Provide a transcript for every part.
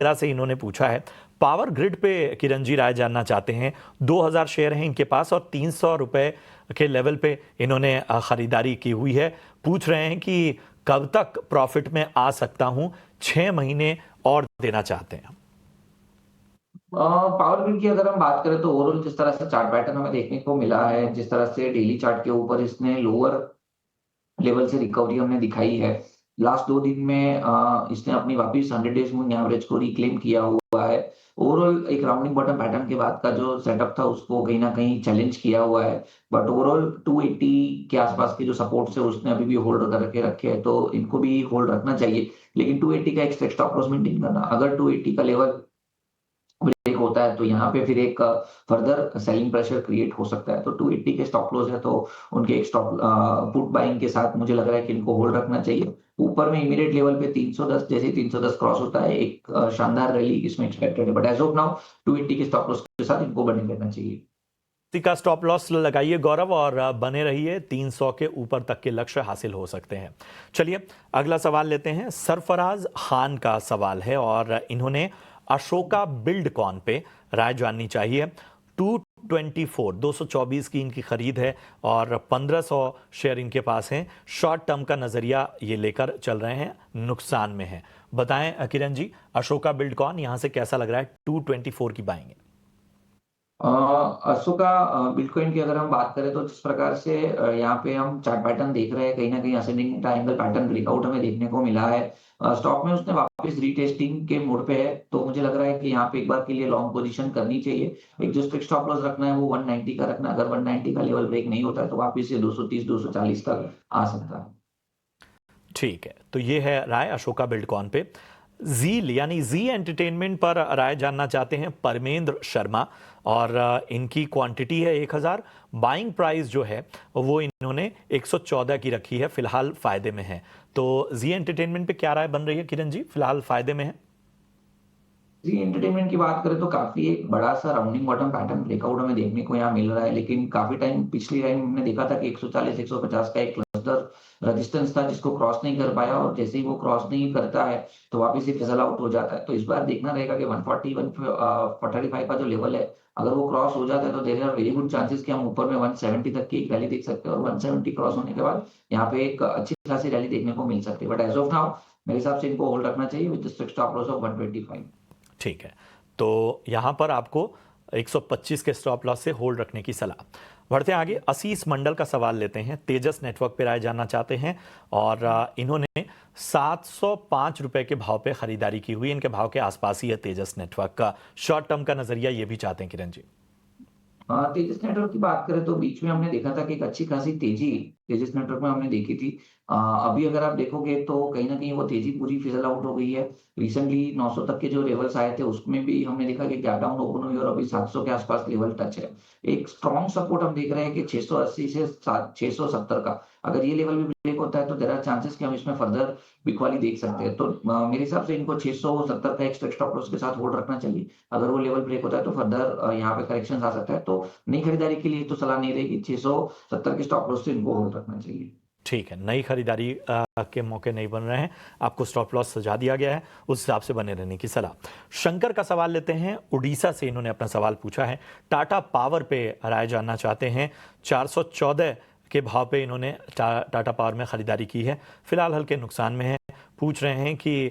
तेरह से इन्होंने पूछा है। पावर ग्रिड पे किरण जी राय जानना चाहते हैं। 2000 शेयर हैं इनके पास और 300 रुपए के लेवल पे इन्होंने खरीदारी की हुई है। पूछ रहे हैं कि कब तक प्रॉफिट में आ सकता हूं, 6 महीने और देना चाहते हैं। पावर ग्रिड की अगर हम बात करें तो ओवरऑल जिस तरह से चार्ट पैटर्न हमें देखने को मिला है, जिस तरह से डेली चार्ट के ऊपर इसने लोअर लेवल से रिकवरी हमने दिखाई है। लास्ट 2 दिन में इसने अपनी वापस 100 डेज मूविंग एवरेज को रिक्लेम किया हुआ है। ओवरऑल एक राउंडिंग बॉटम पैटर्न के बाद का जो सेटअप था उसको कहीं ना कहीं चैलेंज किया हुआ है। बट ओवरऑल 280 के आसपास के जो सपोर्ट है उसने अभी भी होल्ड करके रखे हैं, तो इनको भी होल्ड रखना चाहिए। लेकिन 280 का एक स्टॉप लॉस मेंटेन करना, अगर 280 का लेवल ब्रेक होता है तो यहाँ पे फिर एक फर्दर सेलिंग प्रेशर क्रिएट हो सकता है। तो 280 के स्टॉप लॉस है तो उनके एक स्टॉप पुट बाइंग के साथ मुझे लग रहा है कि इनको होल्ड रखना चाहिए। ऊपर में इमीडिएट लेवल पे 310, जैसे 310 क्रॉस होता है एक शानदार रैली इसमें एक्सपेक्टेड है। बट एज ऑफ नाउ 280 के स्टॉप लॉस के साथ इनको बने रहना चाहिए। इसी का स्टॉप लॉस लगाइए गौरव और बने रहिए, 300 के ऊपर तक के लक्ष्य हासिल हो सकते हैं। चलिए अगला सवाल लेते हैं। सरफराज खान का सवाल है और इन्होंने अशोका बिल्डकॉन पे राय जाननी चाहिए। 224 की इनकी खरीद है और 1500 शेयर इनके पास हैं। शॉर्ट टर्म का नजरिया ये लेकर चल रहे हैं, नुकसान में है। बताएं किरण जी, अशोका बिल्डकॉन यहां से कैसा लग रहा है? 224 की बाइंग है। अशोका बिटकॉइन की अगर हम बात करें तो जिस प्रकार से यहाँ पे हम चार्ट पैटर्न देख रहे हैं, कहीं ना कहीं असेंडिंग ट्रायंगल पैटर्न ब्रेकआउट हमें देखने को मिला है। स्टॉक में उसने वापस रीटेस्टिंग के मोड पे है, तो मुझे लग रहा है कि यहाँ पे एक बार के लिए लॉन्ग पोजीशन करनी चाहिए। एक जो स्ट्रिक्ट स्टॉप लॉस रखना है वो 190 का रखना है। अगर 190 का लेवल ब्रेक नहीं होता है तो वापस से 230 240 तक आ सकता है। ठीक है, तो ये है राय अशोका बिल्डकॉन पे। जील यानी जी एंटरटेनमेंट पर राय जानना चाहते हैं परमेंद्र शर्मा और इनकी क्वांटिटी है 1000। बाइंग प्राइस जो है वो इन्होंने 114 की रखी है, फिलहाल फायदे में है। तो जी एंटरटेनमेंट पे क्या राय बन रही है किरण जी? फिलहाल फायदे में है। जी एंटरटेनमेंट की बात करें तो काफी एक बड़ा सा राउंडिंग बॉटम पैटर्न ब्रेकआउट हमें देखने को यहाँ मिल रहा है। लेकिन काफी टाइम पिछली टाइम हमने देखा था कि 140 150 का एक क्लस्टर रेजिस्टेंस था जिसको क्रॉस नहीं कर पाया, और जैसे ही वो क्रॉस नहीं करता है तो वापस ही फिजल आउट हो जाता है। तो इस बार देखना रहेगा कि 140 145 का जो लेवल है, अगर वो क्रॉस हो जाता है तो there are very good chances कि हम ऊपर में 170 तक की एक रैली देख सकते हैं। और 170 क्रॉस होने के बाद यहाँ पे एक अच्छी खासी रैली देखने को मिल सकती है। बट एज ऑफ नाउ मेरे हिसाब से इनको होल्ड रखना चाहिए with strict stop loss of 125। ठीक है, तो यहां पर आपको 125 के स्टॉप लॉस से होल्ड रखने की सलाह। बढ़ते हैं आगे। असीस मंडल का सवाल लेते हैं। तेजस नेटवर्क पे राय जानना चाहते हैं और इन्होंने 705 रुपए के भाव पे खरीदारी की हुई। इनके भाव के आसपास ही है तेजस नेटवर्क का। शॉर्ट टर्म का नजरिया ये भी चाहते हैं किरण जी। हाँ, तेजस नेटवर्क की बात करें तो बीच में हमने देखा था कि एक अच्छी खासी तेजी तेजस नेटवर्क में हमने देखी थी। अभी अगर आप देखोगे तो कहीं ना कहीं वो तेजी पूरी फिजल आउट हो गई है। रिसेंटली 900 तक के जो लेवल्स आए थे उसमें भी हमने देखा कि गैप डाउन ओपन हुई और अभी 700 के आसपास लेवल टच है। एक स्ट्रॉन्ग सपोर्ट हम देख रहे हैं कि 680 से 670 का, अगर ये लेवल भी ब्रेक होता है तो देयर आर चांसेस कि हम इसमें फर्दर बिकवाली देख सकते हैं। तो मेरे हिसाब से इनको 670 का एक स्टॉप लॉस के साथ होल्ड रखना चाहिए। अगर वो लेवल ब्रेक होता है तो फर्दर यहाँ पे करेक्शन आ सकता है। तो नई खरीदारी के लिए तो सलाह नहीं रहेगी, 670 के स्टॉप लॉस से इनको होल्ड रखना चाहिए। ठीक है, नई खरीदारी के मौके नहीं बन रहे हैं, आपको स्टॉप लॉस सजा दिया गया है, उस हिसाब से बने रहने की सलाह। शंकर का सवाल लेते हैं। उड़ीसा से इन्होंने अपना सवाल पूछा है। टाटा पावर पे राय जानना चाहते हैं। 414 के भाव पे इन्होंने टाटा पावर में खरीदारी की है, फिलहाल हल्के नुकसान में है। पूछ रहे हैं कि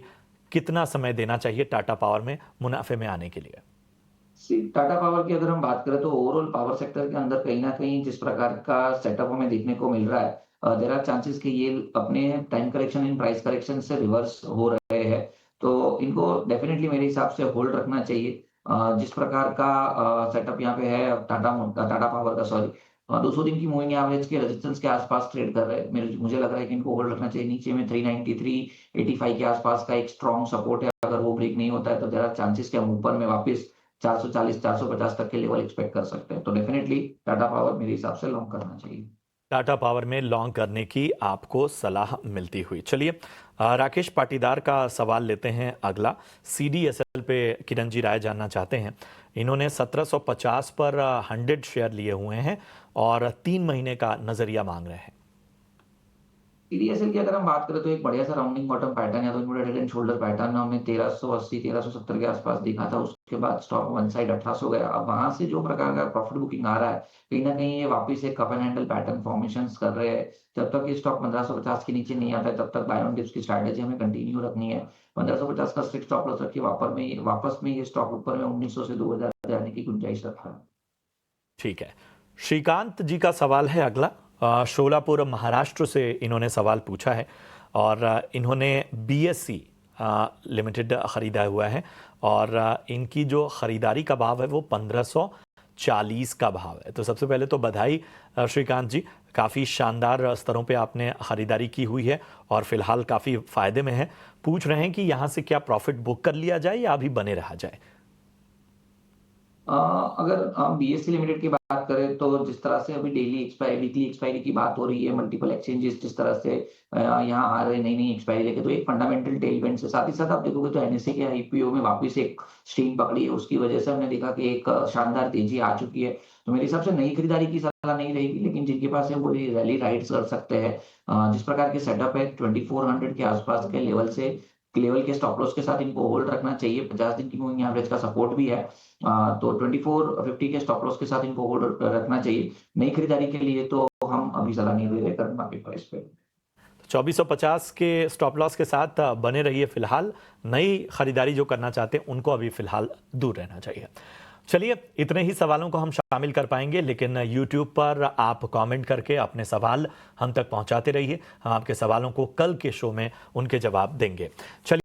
कितना समय देना चाहिए टाटा पावर में मुनाफे में आने के लिए। टाटा पावर की अगर हम बात करें तो ओवरऑल पावर सेक्टर के अंदर कहीं ना कहीं जिस प्रकार का सेटअप हमें देखने को मिल रहा है, देयर आर चांसेस कि ये अपने time correction in price correction से रिवर्स हो रहे हैं। तो इनको डेफिनेटली मेरे हिसाब से होल्ड रखना चाहिए। जिस प्रकार का सेटअप यहाँ पे है टाटा पावर का, सॉरी, 200 दिन की मूविंग एवरेज के रेजिस्टेंस के आसपास ट्रेड कर रहे हैं। मुझे लग रहा है कि इनको होल्ड रखना चाहिए। नीचे में 393 85 के आसपास का एक स्ट्रॉन्ग सपोर्ट है, अगर वो ब्रेक नहीं होता है तो देयर आर चांसेस कि हम ऊपर में वापस 440 450 तक के लेवल एक्सपेक्ट कर सकते हैं। तो डेफिनेटली टाटा पावर मेरे हिसाब से लॉन्ग करना चाहिए। टाटा पावर में लॉन्ग करने की आपको सलाह मिलती हुई। चलिए राकेश पाटीदार का सवाल लेते हैं अगला। सीडीएसएल पे किरण जी राय जानना चाहते हैं। इन्होंने 1750 पर 100 शेयर लिए हुए हैं और 3 महीने का नजरिया मांग रहे हैं। टीडीएसएल की अगर हम बात करें तो एक बढ़िया सा राउंडिंग बॉटम पैटर्न या तो inverted head and shoulder pattern हमने 1380 1370 के आसपास देखा था। उसके बाद स्टॉक वन साइड 1800 गया। अब वहां से जो प्रकार का प्रॉफिट बुकिंग आ रहा है, कहीं ना कहीं ये वापस एक cup and handle pattern formations कर रहे हैं। जब तक ये स्टॉक 1550 के नीचे नहीं आता है तब तक बाय ऑन डिप्स की स्ट्रैटेजी हमें कंटिन्यू रखनी है। 1550 का स्ट्रिक्ट स्टॉप लॉस रखिए। वापस में ये स्टॉक ऊपर में 1900 से 2000 जाने की गुंजाइश रखा है। ठीक है, श्रीकांत जी का सवाल है अगला। शोलापुर महाराष्ट्र से इन्होंने सवाल पूछा है और इन्होंने बीएससी लिमिटेड खरीदा हुआ है और इनकी जो खरीदारी का भाव है वो 1540 का भाव है। तो सबसे पहले तो बधाई श्रीकांत जी, काफ़ी शानदार स्तरों पे आपने खरीदारी की हुई है और फिलहाल काफ़ी फ़ायदे में है। पूछ रहे हैं कि यहाँ से क्या प्रॉफिट बुक कर लिया जाए या अभी बने रहा जाए? अगर हम बीएससी लिमिटेड की बात करें तो जिस तरह से अभी वीकली एक्सपायरी की बात हो रही है, मल्टीपल एक्सचेंजेस जिस तरह से यहाँ आ रहे नई नई एक्सपायरी लेके, तो एक फंडामेंटल टेलविंड से साथ ही साथ आप देखोगे तो एनएसए के आईपीओ में वापस एक स्ट्रीम पकड़ी है। उसकी वजह से हमने देखा कि एक शानदार तेजी आ चुकी है। तो मेरे हिसाब से नई खरीदारी की सलाह नहीं रहेगी, लेकिन जिनके पास है वो रैली राइड्स कर सकते हैं। जिस प्रकार के सेटअप है 2400 के आसपास के लेवल के स्टॉप लॉस के साथ इनको होल्ड रखना चाहिए। 50 दिन की मूविंग एवरेज का सपोर्ट भी है। तो 2450 के स्टॉप लॉस के साथ इनको होल्ड रखना चाहिए। नई खरीदारी के लिए तो हम अभी सलाह नहीं दे रहे करंट मार्केट प्राइस पे। 2450 के स्टॉप लॉस के साथ बने रहिए फिलहाल। नई खरीदारी जो करना चाहते हैं उनको अभी फिलहाल दूर रहना चाहिए। चलिए, इतने ही सवालों को हम शामिल कर पाएंगे, लेकिन YouTube पर आप कमेंट करके अपने सवाल हम तक पहुंचाते रहिए। हम आपके सवालों को कल के शो में उनके जवाब देंगे। चलिए।